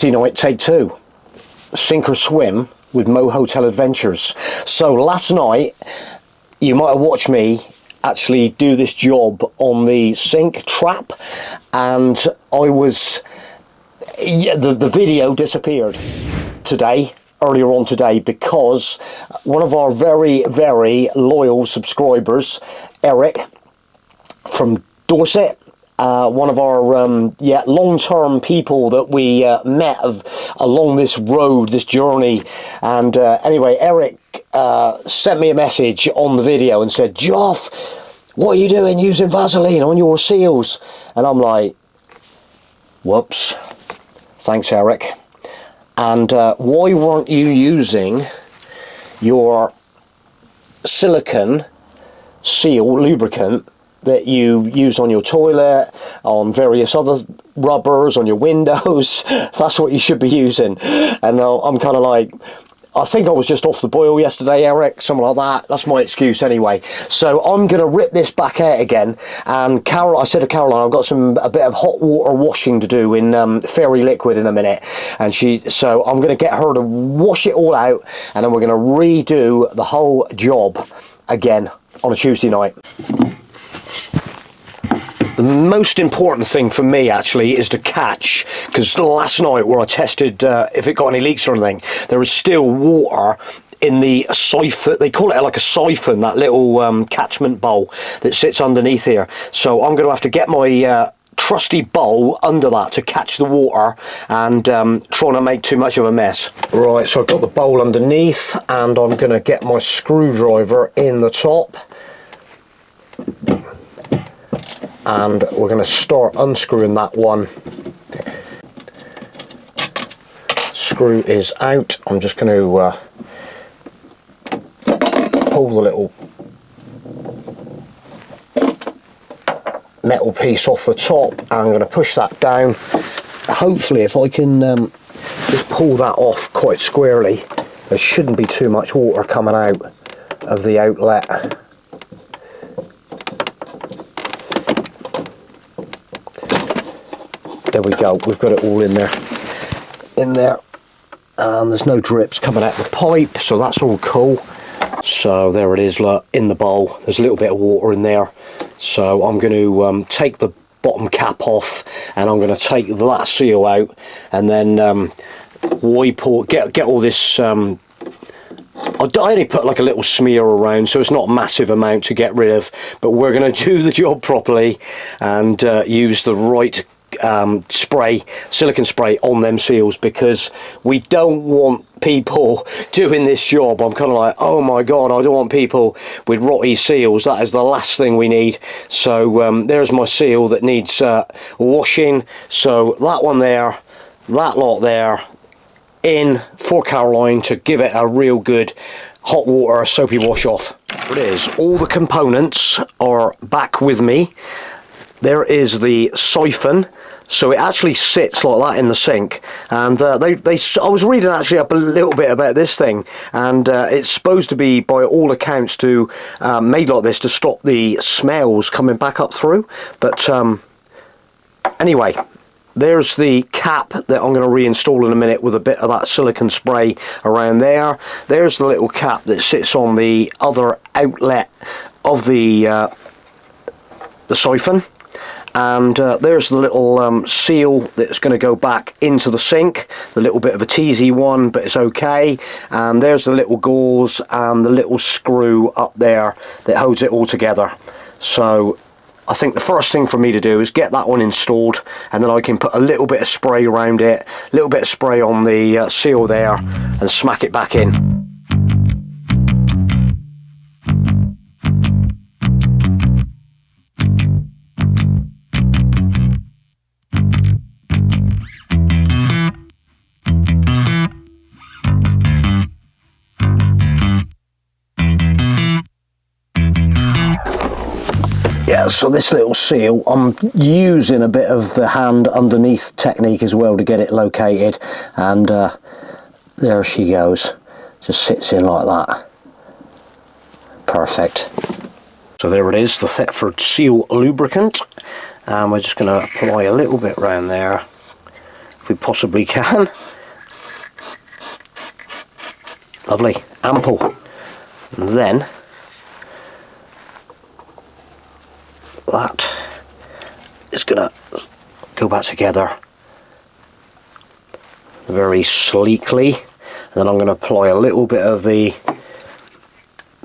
Night, take two. Sink or swim with Mo Hotel Adventures. So last night, you might have watched me actually do this job on the sink trap, and I was, the video disappeared today, earlier on today, because one of our very, very loyal subscribers, Eric from Dorset, one of our long-term people that we met along this road, this journey, and anyway, Eric sent me a message on the video and said, "Jof, what are you doing using Vaseline on your seals?" And I'm like, whoops, thanks Eric. And why weren't you using your silicone seal lubricant that you use on your toilet, on various other rubbers, on your windows? That's what you should be using. And I'm kind of like, I think I was just off the boil yesterday, Eric, something like that. That's my excuse anyway. So I'm going to rip this back out again. And I said to Caroline, I've got a bit of hot water washing to do in Fairy Liquid in a minute. And so I'm going to get her to wash it all out, and then we're going to redo the whole job again on a Tuesday night. The most important thing for me actually is to catch, because last night where I tested if it got any leaks or anything, there was still water in the siphon. They call it like a siphon, that little catchment bowl that sits underneath here. So I'm going to have to get my trusty bowl under that to catch the water and try not to make too much of a mess. Right, so I've got the bowl underneath, and I'm going to get my screwdriver in the top. And we're going to start unscrewing that one. Screw is out. I'm just going to pull the little metal piece off the top, and I'm going to push that down. Hopefully, if I can just pull that off quite squarely, there shouldn't be too much water coming out of the outlet. There we go, we've got it all in there, and there's no drips coming out the pipe, so that's all cool. So there it is, look, in the bowl, there's a little bit of water in there. So I'm going to take the bottom cap off, and I'm going to take that seal out, and then wipe or get all this. I only put like a little smear around, so it's not a massive amount to get rid of, but we're going to do the job properly and use the right silicone spray on them seals, because we don't want people doing this job. I'm kind of like, oh my god, I don't want people with rotty seals. That is the last thing we need. So there's my seal that needs washing. So that one there, that lot there, in for Caroline to give it a real good hot water soapy wash off. There it is. All the components are back with me. There is the siphon, so it actually sits like that in the sink, and I was reading actually up a little bit about this thing, and it's supposed to be, by all accounts, to made like this to stop the smells coming back up through. But anyway, there's the cap that I'm going to reinstall in a minute with a bit of that silicone spray around there. There's the little cap that sits on the other outlet of the siphon. And there's the little seal that's going to go back into the sink, the little bit of a teasy one, but it's okay. And there's the little gauze and the little screw up there that holds it all together. So I think the first thing for me to do is get that one installed, and then I can put a little bit of spray around it, a little bit of spray on the seal there, and smack it back in. Yeah, so this little seal, I'm using a bit of the hand underneath technique as well to get it located, and there she goes, just sits in like that. Perfect. So there it is, the Thetford seal lubricant, and we're just going to apply a little bit around there if we possibly can. Lovely, ample. And then that is going to go back together very sleekly. And then I'm going to apply a little bit of the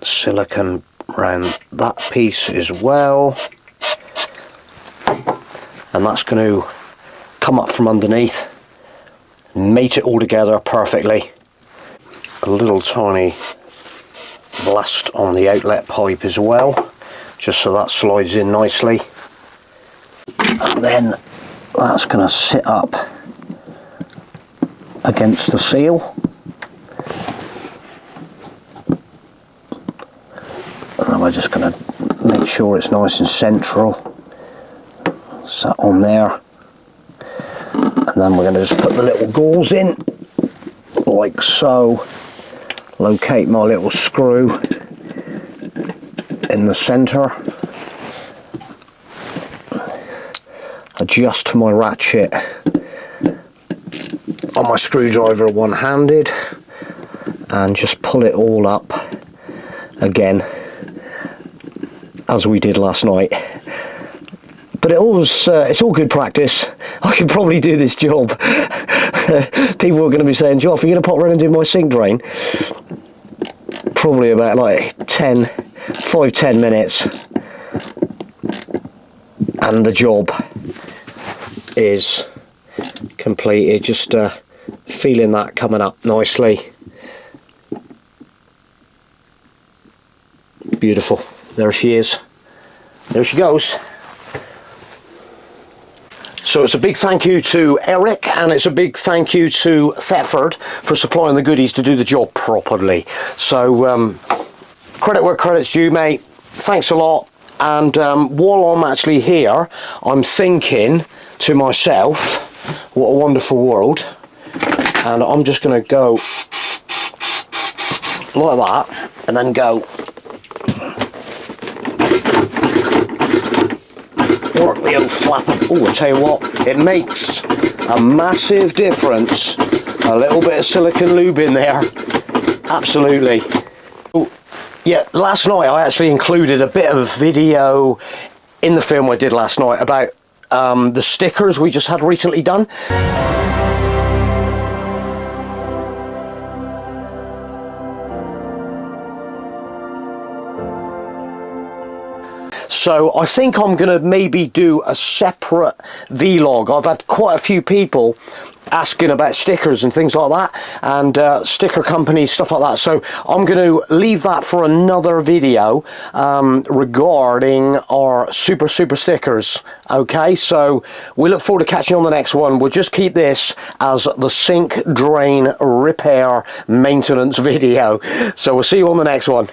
silicone around that piece as well. And that's going to come up from underneath, mate it all together perfectly. A little tiny blast on the outlet pipe as well, just so that slides in nicely. And then that's going to sit up against the seal. And we're just going to make sure it's nice and central. Sat on there. And then we're going to just put the little gauze in, like so. Locate my little screw in the centre. Adjust my ratchet on my screwdriver one-handed and just pull it all up again as we did last night. But it's all good practice. I can probably do this job. People are going to be saying, Jof, are you going to pop around and do my sink drain? Probably about like 5-10 minutes. And the job is completed. Just feeling that coming up nicely. Beautiful. There she is. There she goes. So it's a big thank you to Eric, and it's a big thank you to Thetford for supplying the goodies to do the job properly. So credit where credit's due, mate. Thanks a lot. And while I'm actually here, I'm thinking to myself, what a wonderful world. And I'm just going to go like that, and then go work the old flapper. Oh, I tell you what, it makes a massive difference. A little bit of silicone lube in there, absolutely. Oh, yeah, last night I actually included a bit of video in the film I did last night about the stickers we just had recently done. So I think I'm going to maybe do a separate vlog. I've had quite a few people asking about stickers and things like that, and sticker companies, stuff like that. So I'm going to leave that for another video regarding our super stickers. Okay, so we look forward to catching you on the next one. We'll just keep this as the sink drain repair maintenance video. So we'll see you on the next one.